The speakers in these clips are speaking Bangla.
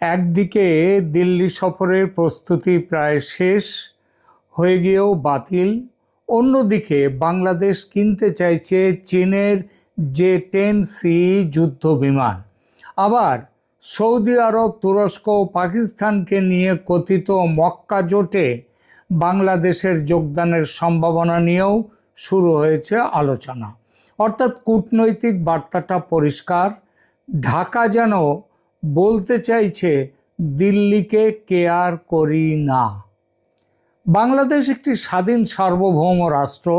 একদিকে দিল্লি সফরের প্রস্তুতি প্রায় শেষ হয়ে গিয়েও বাতিল, অন্যদিকে বাংলাদেশ কিনতে চাইছে চীনের J-10C যুদ্ধ বিমান। আবার সৌদি আরব, তুরস্ক ও পাকিস্তানকে নিয়ে কথিত মক্কা জোটে বাংলাদেশের যোগদানের সম্ভাবনা নিয়েও শুরু হয়েছে আলোচনা। অর্থাৎ কূটনৈতিক বার্তাটা পরিষ্কার, ঢাকা যেন বলতে চাইছে দিল্লিকে কেয়ার করি না। বাংলাদেশ একটি স্বাধীন সার্বভৌম রাষ্ট্র,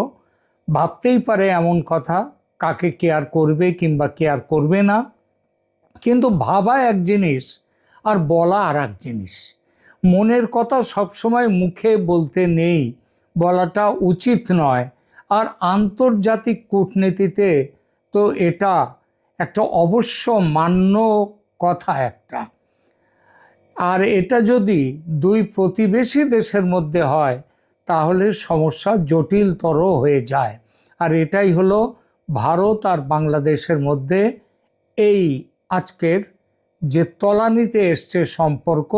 ভাবতেই পারে এমন কথা, কাকে কেয়ার করবে কিংবা কেয়ার করবে না। কিন্তু ভাবা এক জিনিস আর বলা আর এক জিনিস। মনের কথা সবসময় মুখে বলতে নেই, বলাটা উচিত নয়। আর আন্তর্জাতিক কূটনীতিতে তো এটা একটা অবশ্য মান্য কথা একটা। আর এটা যদি দুই প্রতিবেশী দেশের মধ্যে হয় তাহলে সমস্যা জটিলতর হয়ে যায়। আর এটাই হলো ভারত আর বাংলাদেশের মধ্যে এই আজকের যে তলানিতে এসছে সম্পর্ক,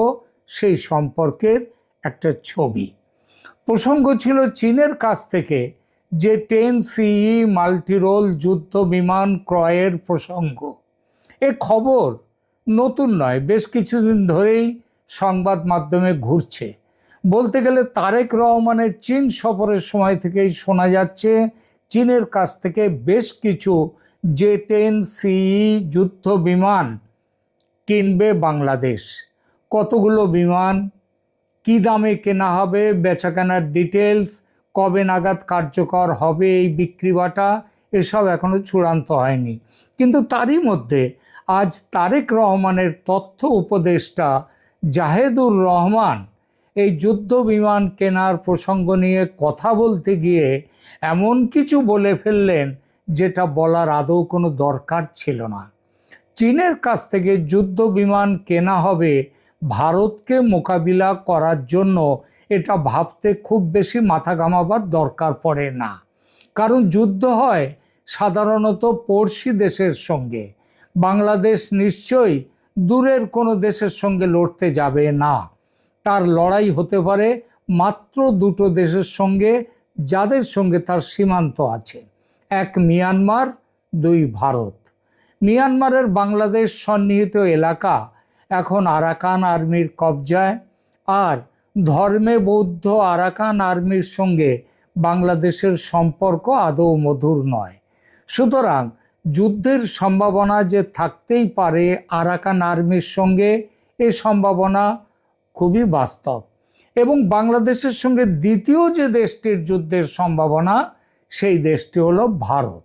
সেই সম্পর্কের একটা ছবি। প্রসঙ্গ ছিল চীনের কাছ থেকে J-10C মাল্টিরোল যুদ্ধ বিমান ক্রয়ের প্রসঙ্গ। এ খবর নতুন নয়, বেশ কিছুদিন ধরেই সংবাদ মাধ্যমে ঘুরছে। বলতে গেলে তারেক রহমানের চীন সফরের সময় থেকেই শোনা যাচ্ছে চীনের কাছ থেকে বেশ কিছু J-10C যুদ্ধ বিমান কিনবে বাংলাদেশ। কতগুলো বিমান, কি দামে কেনা হবে, বেচাকেনার ডিটেলস, কবে নাগাদ কার্যকর হবে এই বিক্রি বাটা, এসব এখনো চূড়ান্ত হয়নি। কিন্তু তারই মধ্যে আজ তারেক রহমানের তথ্য উপদেষ্টা জাহেদুর রহমান এই যুদ্ধ বিমান কেনার প্রসঙ্গ নিয়ে কথা বলতে গিয়ে এমন কিছু বলে ফেললেন যেটা বলার আদৌ কোনো দরকার ছিল না। চীনের কাছ থেকে যুদ্ধ বিমান কেনা হবে ভারতকে মোকাবিলা করার জন্য, এটা ভাবতে খুব বেশি মাথা ঘামাবার দরকার পড়ে না। কারণ যুদ্ধ হয় সাধারণত পড়শি দেশের সঙ্গে। বাংলাদেশ নিশ্চয়ই দূরের কোনো দেশের সঙ্গে লড়তে যাবে না। তার লড়াই হতে পারে মাত্র দুটো দেশের সঙ্গে, যাদের সঙ্গে তার সীমান্ত আছে, এক মিয়ানমার, দুই ভারত। মিয়ানমারের বাংলাদেশ সন্নিহিত এলাকা এখন আরাকান আর্মির কবজায়, আর ধর্মে বৌদ্ধ আরাকান আর্মির সঙ্গে বাংলাদেশের সম্পর্ক আদৌ মধুর নয়। সুতরাং যুদ্ধের সম্ভাবনা যে থাকতেই পারে আরাকান আর্মির সঙ্গে, এ সম্ভাবনা খুবই বাস্তব। এবং বাংলাদেশের সঙ্গে দ্বিতীয় যে দেশটির যুদ্ধের সম্ভাবনা, সেই দেশটি হলো ভারত।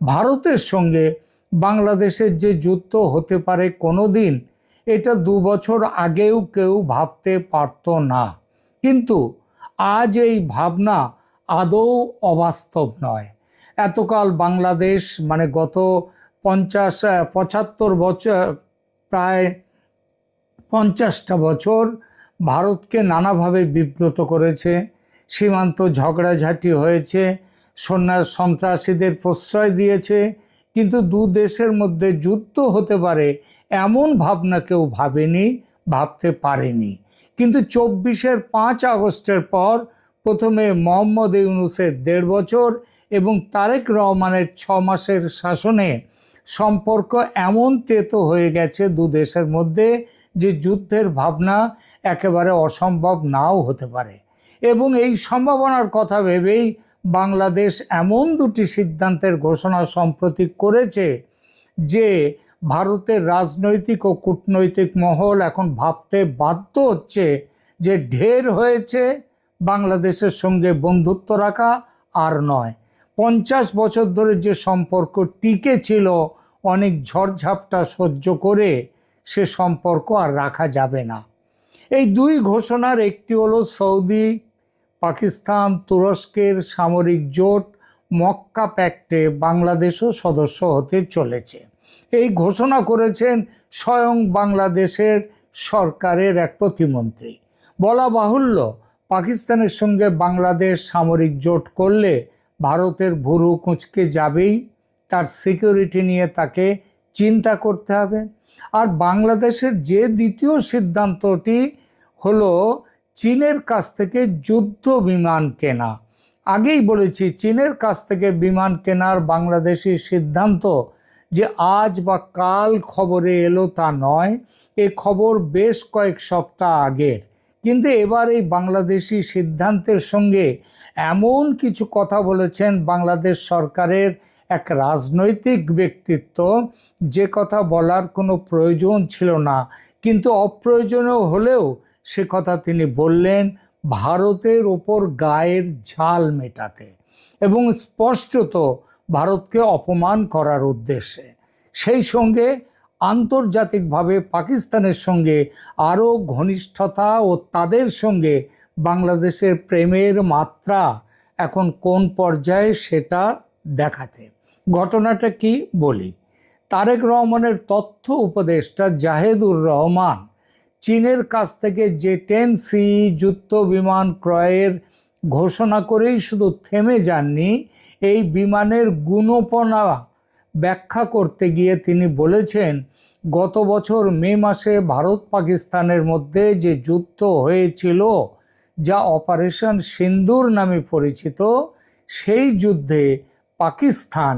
ভারতের সঙ্গে বাংলাদেশের যে যুদ্ধ হতে পারে কোনো দিন, এটা 2 বছর আগেও কেউ ভাবতে পারত না। কিন্তু আজ এই ভাবনা আদৌ অবাস্তব নয়। এতকাল বাংলাদেশ, মানে গত 50-75 বছর, প্রায় 50টা বছর ভারতকে নানাভাবে বিব্রত করেছে। সীমান্ত ঝগড়াঝাটি হয়েছে, সন্ত্রাসীদের প্রশ্রয় দিয়েছে। কিন্তু দু দেশের মধ্যে যুদ্ধ হতে পারে এমন ভাবনা কেউ ভাবেনি, ভাবতে পারেনি। কিন্তু 24-এর 5 আগস্টের পর প্রথমে মোহাম্মদ ইউনূসের 1.5 বছর এবং তারেক রহমানের 6 মাসের শাসনে সম্পর্ক এমন তেতো হয়ে গেছে দু দেশের মধ্যে যে যুদ্ধের ভাবনা একেবারে অসম্ভব নাও হতে পারে। এবং এই সম্ভাবনার কথা ভেবেই বাংলাদেশ এমন দুটি সিদ্ধান্তের ঘোষণা সম্প্রতি করেছে যে ভারতের রাজনৈতিক ও কূটনৈতিক মহল এখন ভাবতে বাধ্য হচ্ছে যে ঢের হয়েছে, বাংলাদেশের সঙ্গে বন্ধুত্ব রাখা আর নয়। 50 বছর ধরে যে সম্পর্ক টিকে ছিল অনেক ঝড়ঝাপটা সহ্য করে, সে সম্পর্ক আর রাখা যাবে না। এই দুই ঘোষণার একটি হলো সৌদি, পাকিস্তান, তুরস্কের সামরিক জোট মক্কা প্যাক্টে বাংলাদেশও সদস্য হতে চলেছে। এই ঘোষণা করেছেন স্বয়ং বাংলাদেশের সরকারের এক প্রতিমন্ত্রী। বলা বাহুল্য, পাকিস্তানের সঙ্গে বাংলাদেশ সামরিক জোট করলে ভারতের ভুরু কুঁচকে যাবেই, তার সিকিউরিটি নিয়ে তাকে চিন্তা করতে হবে। আর বাংলাদেশের যে দ্বিতীয় সিদ্ধান্তটি হলো চীনের কাছ থেকে যুদ্ধ বিমান কেনা। আগেই বলেছি চীনের কাছ থেকে বিমান কেনার বাংলাদেশি সিদ্ধান্ত যে আজ বা কাল খবরে এলো তা নয়, এ খবর বেশ কয়েক সপ্তাহ আগের। কিন্তু এবার এই বাংলাদেশি সিদ্ধান্তের সঙ্গে এমন কিছু কথা বলেছেন বাংলাদেশ সরকারের এক রাজনৈতিক ব্যক্তিত্ব, যে কথা বলার কোনো প্রয়োজন ছিল না, কিন্তু অপ্রয়োজনীয় হলেও সে কথা তিনি বললেন ভারতের ওপর গায়ের ঝাল মেটাতে এবং স্পষ্টত ভারতকে অপমান করার উদ্দেশ্যে। সেই সঙ্গে আন্তর্জাতিকভাবে পাকিস্তানের সঙ্গে আরও ঘনিষ্ঠতা ও তাদের সঙ্গে বাংলাদেশের প্রেমের মাত্রা এখন কোন পর্যায়ে সেটা দেখাতে। ঘটনাটা কি বলি। তারেক রহমানের তথ্য উপদেষ্টা জাহেদুর রহমান চীনের কাছ থেকে J-10C যুদ্ধ বিমান ক্রয়ের ঘোষণা করেই শুধু থেমে যাননি, এই বিমানের গুণপনা ব্যাখ্যা করতে গিয়ে তিনি বলেছেন গত বছর মে মাসে ভারত পাকিস্তানের মধ্যে যে যুদ্ধ হয়েছিল, যা অপারেশন সিন্দুর নামে পরিচিত, সেই যুদ্ধে পাকিস্তান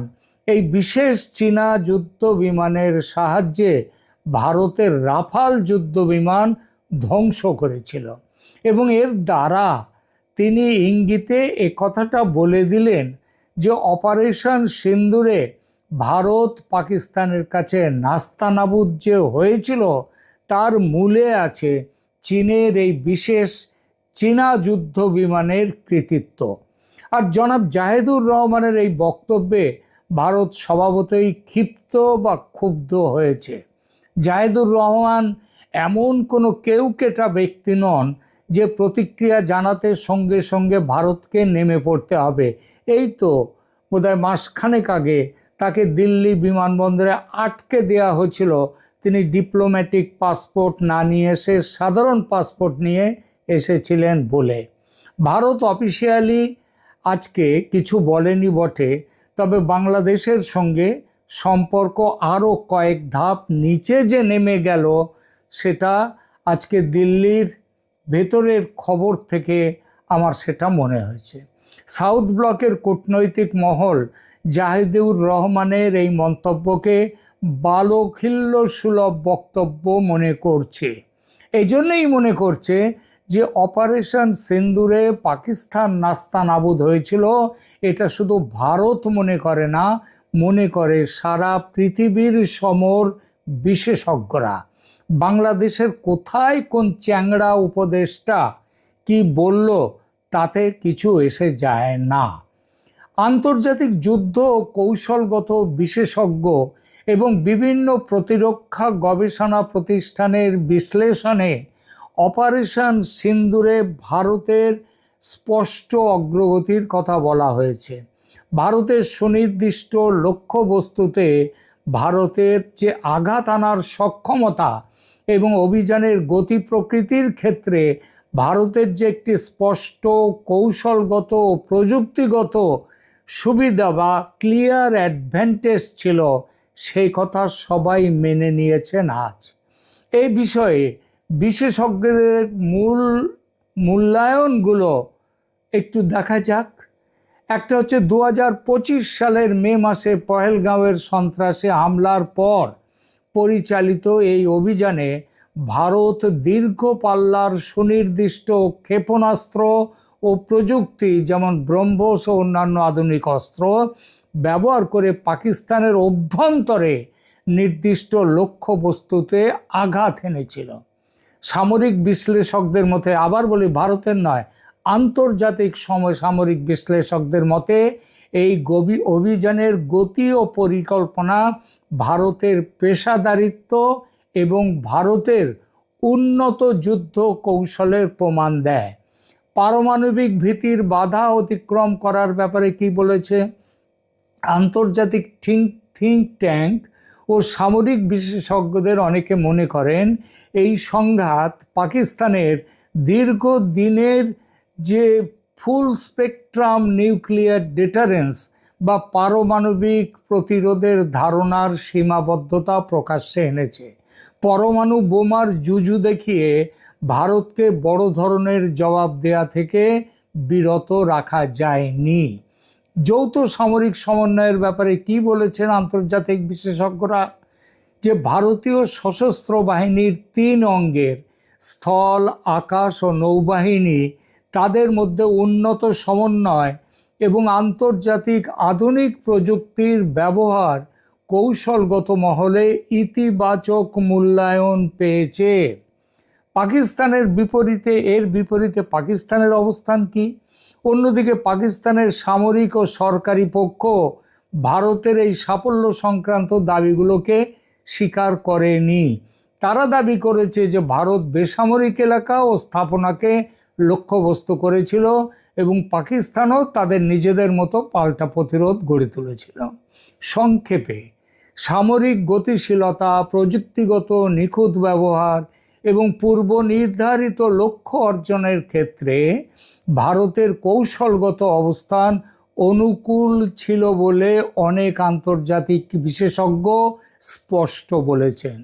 এই বিশেষ চীনা যুদ্ধ বিমানের সাহায্যে ভারতের রাফাল যুদ্ধ বিমান ধ্বংস করেছিল। এবং এর দ্বারা তিনি ইঙ্গিতে এ কথাটা বলে দিলেন যে অপারেশন সিন্দুরে ভারত পাকিস্তানের কাছে নাস্তানাবুদ যে হয়েছিল তার মূলে আছে চীনের এই বিশেষ চীনা যুদ্ধ বিমানের কৃতিত্ব। আর জনাব জাহেদুর রহমানের এই বক্তব্যে ভারত স্বভাবতই ক্ষিপ্ত বা ক্ষুব্ধ হয়েছে। জাহেদুর রহমান এমন কোনো কেউকেটা ব্যক্তি নন যে প্রতিক্রিয়া জানাতে সঙ্গে সঙ্গে ভারতকে নেমে পড়তে হবে। এই তো বোধহয় মাসখানেক আগে তাকে দিল্লি বিমানবন্দরে আটকে দেওয়া হয়েছিল তিনি ডিপ্লোম্যাটিক পাসপোর্ট না নিয়ে এসে সাধারণ পাসপোর্ট নিয়ে এসেছিলেন বলে। ভারত অফিসিয়ালি আজকে কিছু বলেনি বটে, তবে বাংলাদেশের সঙ্গে সম্পর্ক আরও কয়েক ধাপ নিচে যে নেমে গেল সেটা আজকে দিল্লির ভেতরের খবর থেকে আমার সেটা মনে হয়েছে। সাউথ ব্লকের কূটনৈতিক মহল জাহেদুর রহমানের এই মন্তব্যকে বালখিল্য সুলভ বক্তব্য মনে করছে। এই জন্যই মনে করছে যে অপারেশন সিন্দুরে পাকিস্তান নাস্তানাবুদ হয়েছিল এটা শুধু ভারত মনে করে না, মনে করে সারা পৃথিবীর সমর বিশেষজ্ঞরা। বাংলাদেশের কোথায় কোন চ্যাংড়া উপদেষ্টা কি বলল তাতে কিছু এসে যায় না। আন্তর্জাতিক যুদ্ধ ও কৌশলগত বিশেষজ্ঞ এবং বিভিন্ন প্রতিরক্ষা গবেষণা প্রতিষ্ঠানের বিশ্লেষণে অপারেশন সিন্দুরে ভারতের স্পষ্ট অগ্রগতির কথা বলা হয়েছে। ভারতের সুনির্দিষ্ট লক্ষ্যবস্তুতে ভারতের যে আঘাত আনার সক্ষমতা এবং অভিযানের গতি প্রকৃতির ক্ষেত্রে ভারতের যে একটি স্পষ্ট কৌশলগত ও প্রযুক্তিগত সুবিধা বা ক্লিয়ার অ্যাডভান্টেজ ছিল, সেই কথা সবাই মেনে নিয়েছেন আজ। এই বিষয়ে বিশেষজ্ঞদের মূল্যায়নগুলো একটু দেখা যাক। একটা হচ্ছে 2025 সালের মে মাসে পহেলগাঁওয়ের সন্ত্রাসী হামলার পর পরিচালিত এই অভিযানে ভারত দীর্ঘ পাল্লার সুনির্দিষ্ট ক্ষেপণাস্ত্র ও প্রযুক্তি যেমন ব্রহ্মস ও অন্যান্য আধুনিক অস্ত্র ব্যবহার করে পাকিস্তানের অভ্যন্তরে নির্দিষ্ট লক্ষ্যবস্তুতে আঘাত এনেছিল। সামরিক বিশ্লেষকদের মতে, আবার বলি ভারতের নয়, আন্তর্জাতিক সামরিক বিশ্লেষকদের মতে এই অভিযানের গতি ও পরিকল্পনা ভারতের পেশাদারিত্ব এবং ভারতের উন্নত যুদ্ধ কৌশলের প্রমাণ দেয়। পারমাণবিক ভীতির বাধা অতিক্রম করার ব্যাপারে কি বলেছে? আন্তর্জাতিক থিঙ্ক ট্যাঙ্ক ও সামরিক বিশেষজ্ঞদের অনেকে মনে করেন এই সংঘাত পাকিস্তানের দীর্ঘদিনের যে ফুল স্পেকট্রাম নিউক্লিয়ার ডিটারেন্স বা পারমাণবিক প্রতিরোধের ধারণার সীমাবদ্ধতা প্রকাশ্যে এনেছে। পরমাণু বোমার জুজু দেখিয়ে ভারতকে বড় ধরনের জবাব দেয়া থেকে বিরত রাখা যায়নি। যৌথ সামরিক সমন্বয়ের ব্যাপারে কি বলেছেন আন্তর্জাতিক বিশেষজ্ঞরা? যে ভারতীয় সশস্ত্র বাহিনীর 3 অঙ্গের স্থল, আকাশ ও নৌবাহিনী, তাদের মধ্যে উন্নত সমন্বয় এবং আন্তর্জাতিক আধুনিক প্রযুক্তির ব্যবহার কৌশলগত মহলে ইতিবাচক মূল্যায়ন পেয়েছে। পাকিস্তানের বিপরীতে পাকিস্তানের অবস্থান কি? অন্যদিকে পাকিস্তানের সামরিক ও সরকারি পক্ষ ভারতের এই সাফল্য সংক্রান্ত দাবিগুলোকে স্বীকার করেনি। তারা দাবি করেছে যে ভারত বেসামরিক এলাকা ও স্থাপনাকে লক্ষ্যবস্তু করেছিল এবং পাকিস্তানও তাদের নিজেদের মতো পাল্টা প্রতিরোধ গড়ে তুলেছিল। সংক্ষেপে, সামরিক গতিশীলতা, প্রযুক্তিগত নিখুঁত ব্যবহার এবং পূর্ব নির্ধারিত লক্ষ্য অর্জনের ক্ষেত্রে ভারতের কৌশলগত অবস্থান অনুকূল ছিল বলে অনেক আন্তর্জাতিক বিশেষজ্ঞ স্পষ্ট বলেছেন।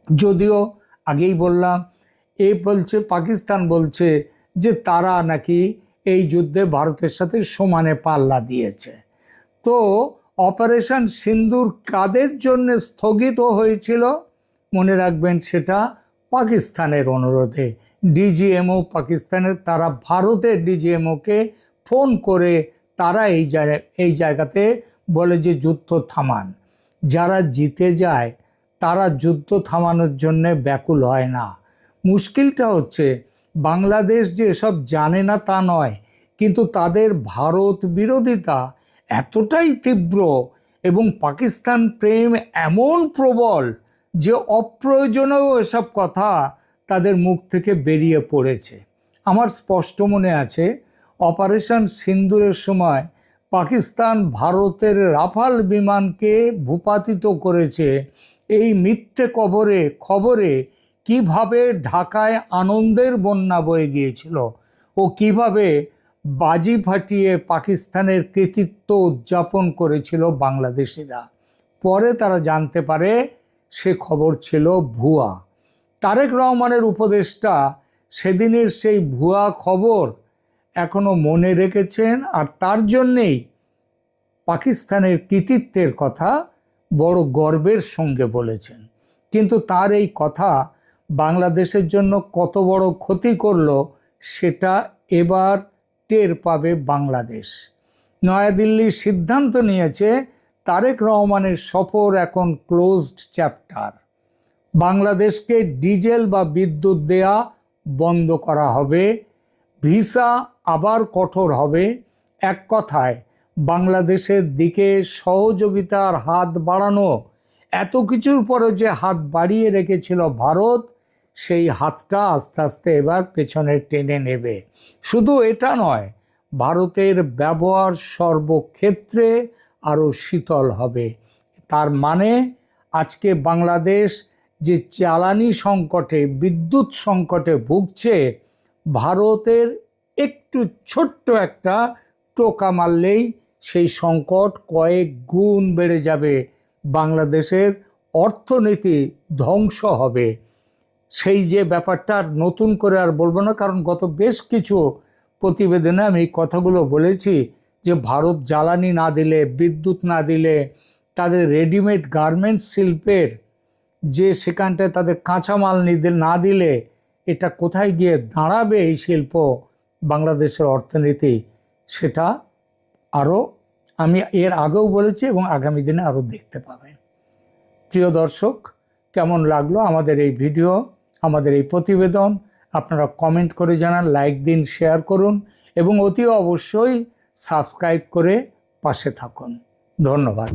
যদিও আগেই বললাম, পাকিস্তান বলছে যে তারা নাকি এই যুদ্ধে ভারতের সাথে সমানে পাল্লা দিয়েছে। তো অপারেশন সিন্দুর কাদের জন্য স্থগিত হয়েছিল? মনে রাখবেন, সেটা পাকিস্তানের অনুরোধে। ডিজিএমও পাকিস্তানের, তারা ভারতের ডিজিএমওকে ফোন করে তারা এই জায়গাতে বলে যে যুদ্ধ থামান। যারা জিতে যায় তারা যুদ্ধ থামানোর জন্য ব্যাকুল হয় না। মুশকিলটা হচ্ছে বাংলাদেশ যে এসব জানে না তা নয়, কিন্তু তাদের ভারত বিরোধিতা এতটাই তীব্র এবং পাকিস্তান প্রেম এমন প্রবল যে অপ্রয়োজনেও এসব কথা তাদের মুখ থেকে বেরিয়ে পড়েছে। আমার স্পষ্ট মনে আছে, অপারেশন সিন্দুরের সময় পাকিস্তান ভারতের রাফাল বিমানকে ভূপাতিত করেছে। এই মিথ্যে খবরে কিভাবে ঢাকায় আনন্দের বন্যা বয়ে গিয়েছিল ও কিভাবে বাজি ফাটিয়ে পাকিস্তানের কৃতিত্ব উদযাপন করেছিল বাংলাদেশিরা। পরে তারা জানতে পারে সে খবর ছিল ভুয়া। তারেক রহমানের উপদেষ্টা সেদিনের সেই ভুয়া খবর এখনো মনে রেখেছেন, আর তার জন্যেই পাকিস্তানের কৃতিত্বের কথা বড় গর্বের সঙ্গে বলেছেন। কিন্তু তার এই কথা বাংলাদেশের জন্য কত বড় ক্ষতি করলো সেটা এবার টের পাবে বাংলাদেশ। নয়াদিল্লি সিদ্ধান্ত নিয়েছে তারেক রহমানের সফর এখন ক্লোজড চ্যাপ্টার। বাংলাদেশকে ডিজেল বা বিদ্যুৎ দেয়া বন্ধ করা হবে, ভিসা আবার কঠোর হবে। এক কথায়, বাংলাদেশের দিকে সহযোগিতার হাত বাড়ানো, এত কিছুর পরে যে হাত বাড়িয়ে রেখেছিল ভারত, সেই হাতটা আস্তে আস্তে এবার পেছনে টেনে নেবে। শুধু এটা নয়, ভারতের ব্যবহার সর্বক্ষেত্রে আরও শীতল হবে। তার মানে আজকে বাংলাদেশ যে জ্বালানি সংকটে, বিদ্যুৎ সংকটে ভুগছে, ভারতের একটু ছোট্ট একটা টোকা মারলেই সেই সংকট কয়েক গুণ বেড়ে যাবে। বাংলাদেশের অর্থনীতি ধ্বংস হবে। সেই যে ব্যাপারটা আর নতুন করে আর বলবো না, কারণ গত বেশ কিছু প্রতিবেদনে আমি এই কথাগুলো বলেছি যে ভারত জ্বালানি না দিলে, বিদ্যুৎ না দিলে, তাদের রেডিমেড গার্মেন্টস শিল্পের যে সেখানটায় তাদের কাঁচামাল না দিলে এটা কোথায় গিয়ে দাঁড়াবে এই শিল্প, বাংলাদেশের অর্থনীতি, সেটা আরও আমি এর আগেও বলেছি এবং আগামী দিনে আরও দেখতে পাবেন। প্রিয় দর্শক, কেমন লাগলো আমাদের এই ভিডিও, আমাদের এই প্রতিবেদন? আপনারা কমেন্ট করে জানান, লাইক দিন, শেয়ার করুন এবং অতি অবশ্যই সাবস্ক্রাইব করে পাশে থাকুন। ধন্যবাদ।